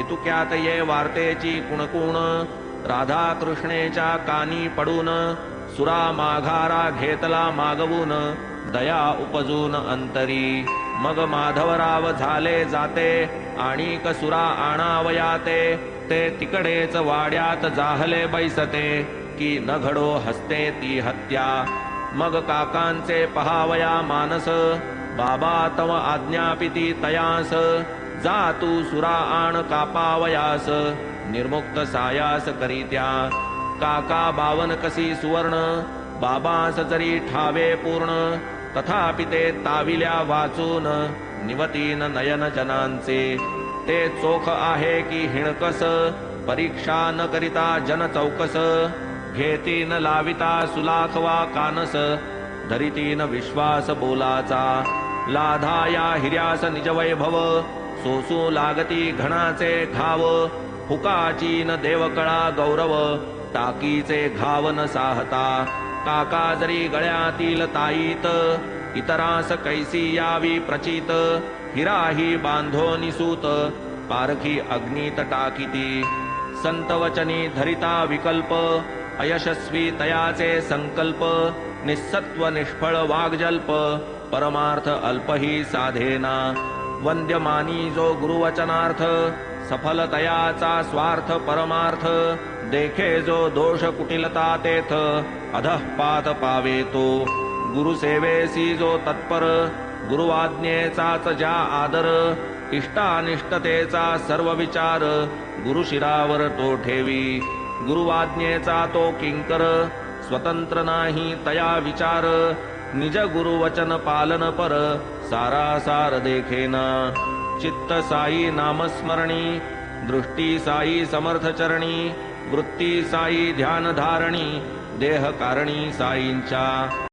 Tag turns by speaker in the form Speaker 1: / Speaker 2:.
Speaker 1: पितुक्यात ये वार्तेची कुणकुण राधा कृष्णेच्या कानी पडून सुरा माघारा घेतला मागवून दया उपजून अंतरी मग माधवराव झाले जाते आणि कसुरा आणावयाते ते तिकडेच वाड्यात जाहले बैसते की न घडो हसते ती हत्या मग काकांचे पहावया मानस बाबा तव आज्ञापिती तयास जा तू सुरा आण कापावयास निर्मुक्त सायास करीत्या काका 52 कसी सुवर्ण बाबास जरी ठावे पूर्ण तथापि ते ताविल्या वाचून निवतीन नयन जनांचे ते चोख आहे की हिणकस परीक्षा न करिता जन चौकस घेतीन लाविता सुलाखवा कानस धरितीन विश्वास बोलाचा लाधा या हिर्यास निज वैभव सोसू लागती घणाचे घाव हुकाची न देवकळा गौरव टाकीचे घाव न साहता काका जरी गळ्यातील ताईत इतरास कैसी यावी प्रचित हिराही बांधो निसूत पारखी अग्नीत टाकीती संत वचनी धरिता विकल्प अयशस्वी तयाचे संकल्प निस्सत्व निष्फळ वाग्जल्प परमार्थ अल्पही साधेना वंद्यमानी जो गुरुवचनार्थ सफल तयाचा स्वार्थ परमार्थ देखे जो दोष कुटिलता तेथ अधःपात पावे तो गुरुसेवेसी जो तत्पर गुरुवाज्ञेचाच ज्या आदर इष्टानिष्टतेचा सर्व विचार गुरुशिरावर तो ठेवी गुरुवाज्ञेचा तो किंकर स्वतंत्र नाही तया विचार निज गुरुवचन पालन पर सारासार देखेना चित्त साई नामस्मरणी दृष्टी साई समर्थ चरणी वृत्ती साई ध्यान धारणी देह कारणी साईंच्या